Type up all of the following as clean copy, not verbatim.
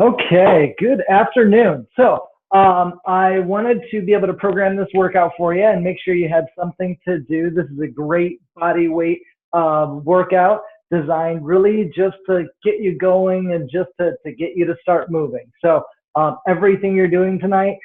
Okay, good afternoon. I wanted to be able to program this workout for you and make sure you had something to do. This is a great body weight workout designed really just to get you going and just to get you to start moving. Everything you're doing tonight,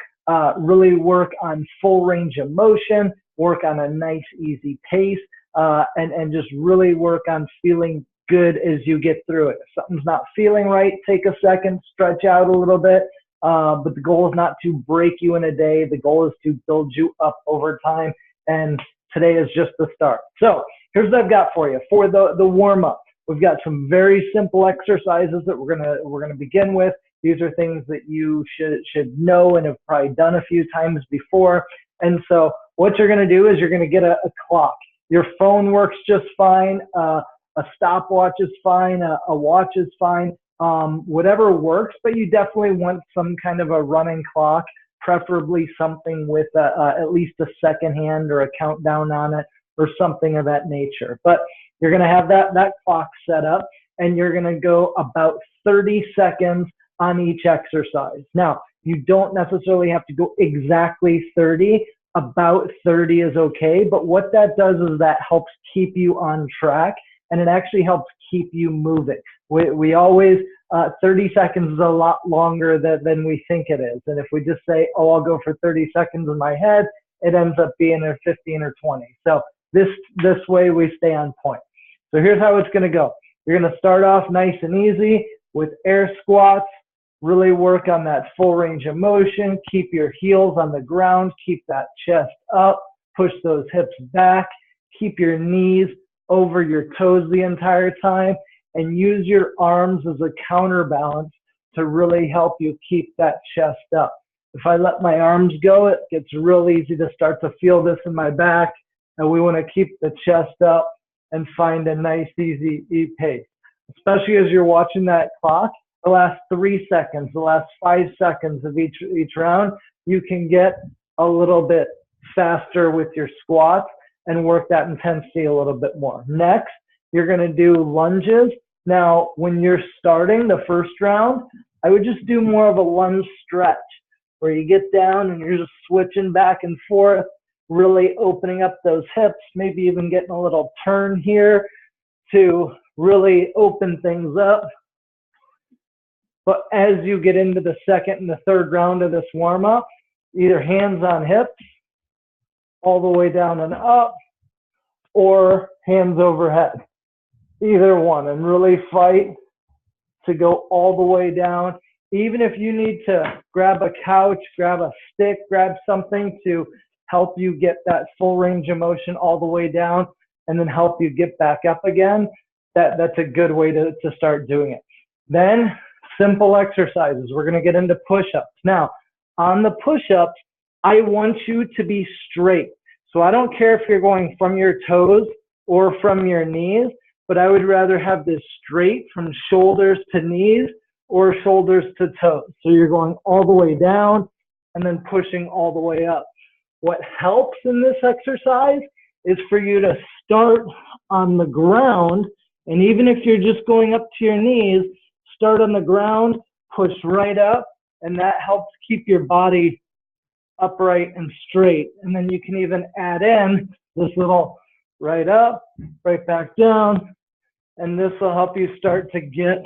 really work on full range of motion, work on a nice, easy pace, and just really work on feeling good as you get through it. If something's not feeling right, take a second, stretch out a little bit. But the goal is not to break you in a day. The goal is to build you up over time. And today is just the start. So here's what I've got for you. For the warm up, we've got some very simple exercises that we're gonna begin with. These are things that you should know and have probably done a few times before. And so what you're gonna do is you're gonna get a clock. Your phone works just fine. A stopwatch is fine. A watch is fine. Whatever works, but you definitely want some kind of a running clock, preferably something with at least a second hand or a countdown on it or something of that nature. But you're going to have that clock set up, and you're going to go about 30 seconds on each exercise. Now, you don't necessarily have to go exactly 30. About 30 is okay, but what that does is that helps keep you on track, and it actually helps keep you moving. We always, 30 seconds is a lot longer than we think it is. And if we just say, oh, I'll go for 30 seconds in my head, it ends up being a 15 or 20. So this way we stay on point. So here's how it's gonna go. You're gonna start off nice and easy with air squats, really work on that full range of motion, keep your heels on the ground, keep that chest up, push those hips back, keep your knees over your toes the entire time, and use your arms as a counterbalance to really help you keep that chest up. If I let my arms go, it gets real easy to start to feel this in my back, and we want to keep the chest up and find a nice, easy pace. Especially as you're watching that clock, the last 3 seconds, the last 5 seconds of each round, you can get a little bit faster with your squats and work that intensity a little bit more. Next, you're gonna do lunges. Now, when you're starting the first round, I would just do more of a lunge stretch where you get down and you're just switching back and forth, really opening up those hips, maybe even getting a little turn here to really open things up. But as you get into the second and the third round of this warm up, either hands on hips, all the way down and up, or hands overhead, either one, and really fight to go all the way down. Even if you need to grab a couch, grab a stick, grab something to help you get that full range of motion all the way down and then help you get back up again, that's a good way to start doing it. Then simple exercises. We're going to get into push-ups. Now, on the push-ups, I want you to be straight. So I don't care if you're going from your toes or from your knees, but I would rather have this straight from shoulders to knees or shoulders to toes. So you're going all the way down and then pushing all the way up. What helps in this exercise is for you to start on the ground, and even if you're just going up to your knees, start on the ground, push right up, and that helps keep your body upright and straight. And then you can even add in this little right up, right back down, and this will help you start to get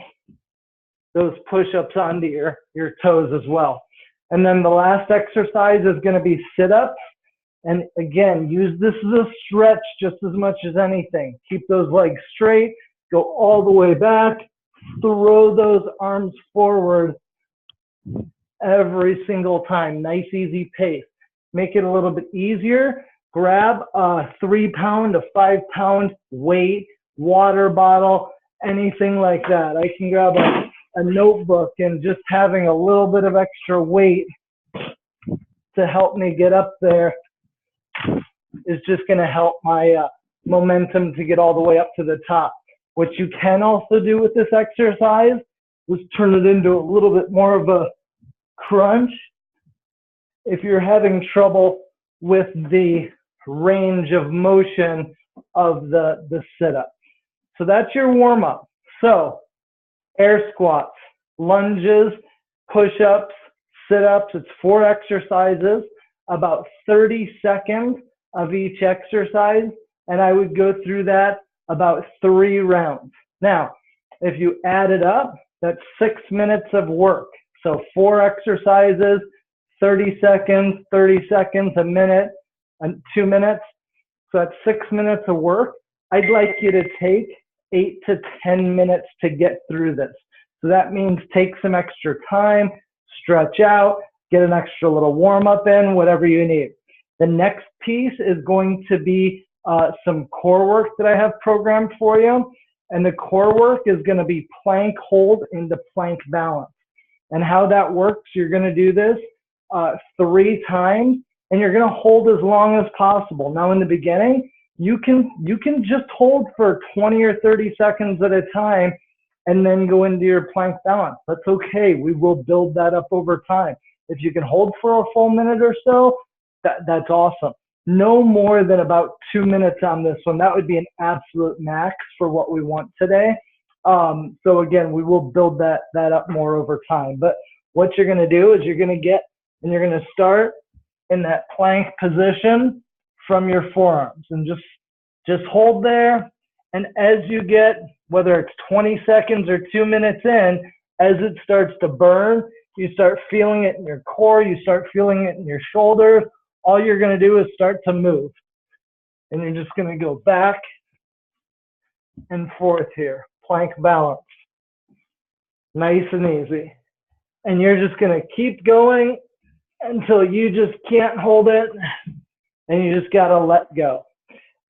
those push-ups onto your toes as well. And then the last exercise is going to be sit-ups. And again, use this as a stretch just as much as anything. Keep those legs straight, go all the way back, throw those arms forward every single time. Nice, easy pace. Make it a little bit easier. Grab a 3-pound, a 5-pound weight, water bottle, anything like that. I can grab a notebook, and just having a little bit of extra weight to help me get up there is just going to help my momentum to get all the way up to the top. What you can also do with this exercise is turn it into a little bit more of a crunch if you're having trouble with the range of motion of the sit-up. So that's your warm-up. So air squats, lunges, push-ups, sit-ups. It's 4 exercises, about 30 seconds of each exercise, and I would go through that about 3 rounds. Now, if you add it up, that's 6 minutes of work. So 4 exercises, 30 seconds, a minute, and 2 minutes. So that's 6 minutes of work. I'd like you to take 8 to 10 minutes to get through this. So that means take some extra time, stretch out, get an extra little warm up in, whatever you need. The next piece is going to be some core work that I have programmed for you. And the core work is going to be plank hold into plank balance. And how that works, you're going to do this 3 times, and you're going to hold as long as possible. Now in the beginning, you can just hold for 20 or 30 seconds at a time and then go into your plank balance. That's okay. We will build that up over time. If you can hold for a full minute or so, that's awesome. No more than about 2 minutes on this one. That would be an absolute max for what we want today. So again, we will build that up more over time. But what you're going to do is you're going to start in that plank position from your forearms, and just hold there. And as you get, whether it's 20 seconds or 2 minutes in, as it starts to burn, you start feeling it in your core, you start feeling it in your shoulders. All you're going to do is start to move. And you're just going to go back and forth here. Plank balance. Nice and easy. And you're just going to keep going until you just can't hold it and you just got to let go.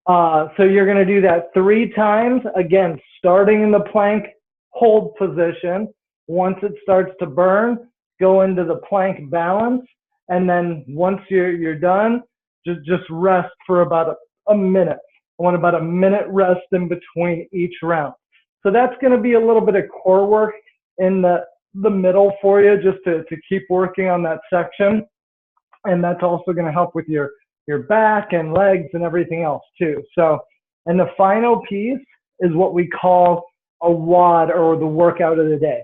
So you're going to do that 3 times. Again, starting in the plank hold position. Once it starts to burn, go into the plank balance. And then once you're done, just rest for about a minute. I want about a minute rest in between each round. So that's going to be a little bit of core work in the middle for you, just to keep working on that section. And that's also going to help with your back and legs and everything else too. So, and the final piece is what we call a WOD, or the workout of the day.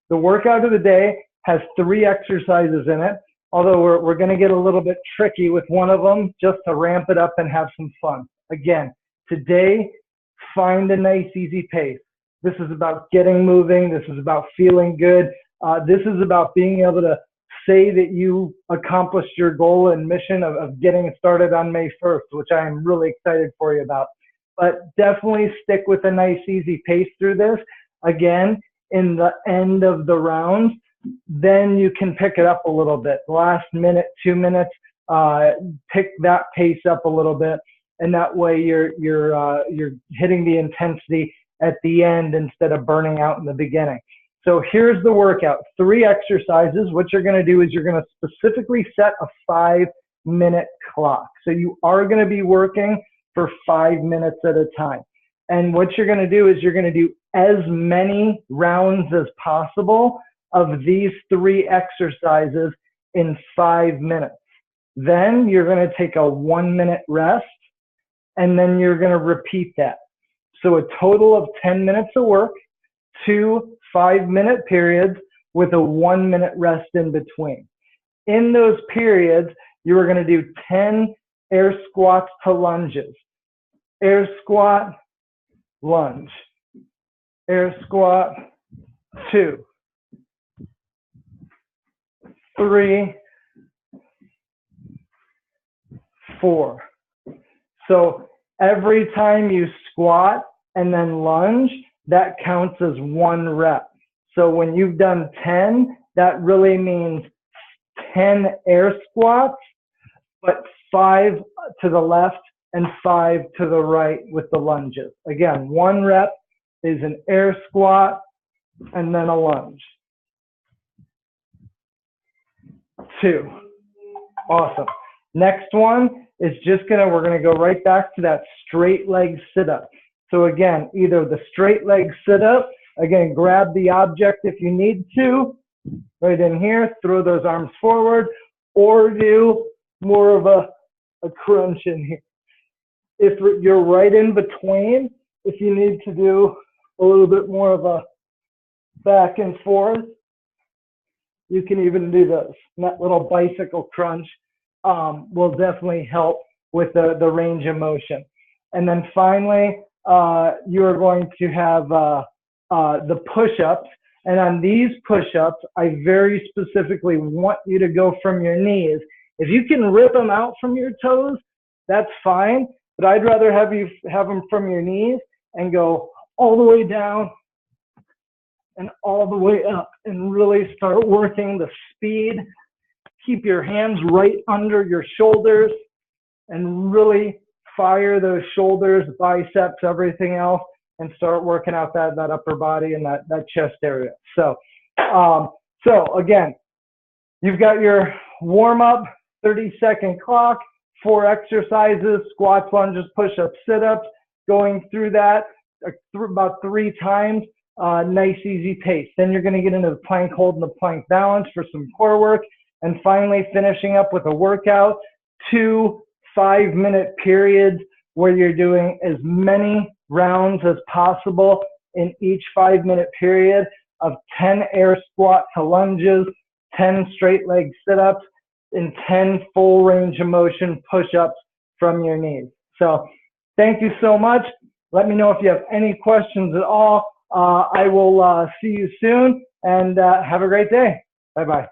The workout of the day has 3 exercises in it, although we're going to get a little bit tricky with one of them just to ramp it up and have some fun. Again, today, find a nice, easy pace. This is about getting moving. This is about feeling good. This is about being able to say that you accomplished your goal and mission of getting started on May 1st, which I am really excited for you about. But definitely stick with a nice, easy pace through this. Again, in the end of the round, then you can pick it up a little bit. Last minute, 2 minutes, pick that pace up a little bit, and that way you're hitting the intensity at the end instead of burning out in the beginning. So here's the workout. 3 exercises. What you're going to do is you're going to specifically set a 5-minute clock. So you are going to be working for 5 minutes at a time. And what you're going to do is you're going to do as many rounds as possible of these 3 exercises in 5 minutes. Then you're going to take a 1-minute rest, and then you're going to repeat that. So a total of 10 minutes of work, 2 5-minute periods with a 1-minute rest in between. In those periods, you are going to do 10 air squats to lunges. Air squat, lunge. Air squat, 2, 3, 4. So every time you squat and then lunge, that counts as 1 rep. So when you've done 10, that really means 10 air squats, but 5 to the left and 5 to the right with the lunges. Again, 1 rep is an air squat and then a lunge. 2. Awesome. Next one is we're gonna go right back to that straight leg sit-up. So again, either the straight leg sit-up, again, grab the object if you need to, right in here, throw those arms forward, or do more of a crunch in here. If you're right in between, if you need to do a little bit more of a back and forth, You can even do those. And that little bicycle crunch will definitely help with the range of motion. And then finally, you are going to have the push-ups. And on these push-ups, I very specifically want you to go from your knees. If you can rip them out from your toes, that's fine. But I'd rather have you have them from your knees and go all the way down and all the way up and really start working the speed. Keep your hands right under your shoulders and really fire those shoulders, biceps, everything else, and start working out that upper body and that chest area. So again, you've got your warm-up, 30-second clock, 4 exercises, squats, lunges, push-ups, sit-ups, going through that about 3 times, nice, easy pace. Then you're going to get into the plank hold and the plank balance for some core work. And finally, finishing up with a workout, 2 5-minute periods where you're doing as many rounds as possible in each 5-minute period of 10 air squat to lunges, 10 straight leg sit-ups, and 10 full range of motion push-ups from your knees. So thank you so much. Let me know if you have any questions at all. I will see you soon, and have a great day. Bye-bye.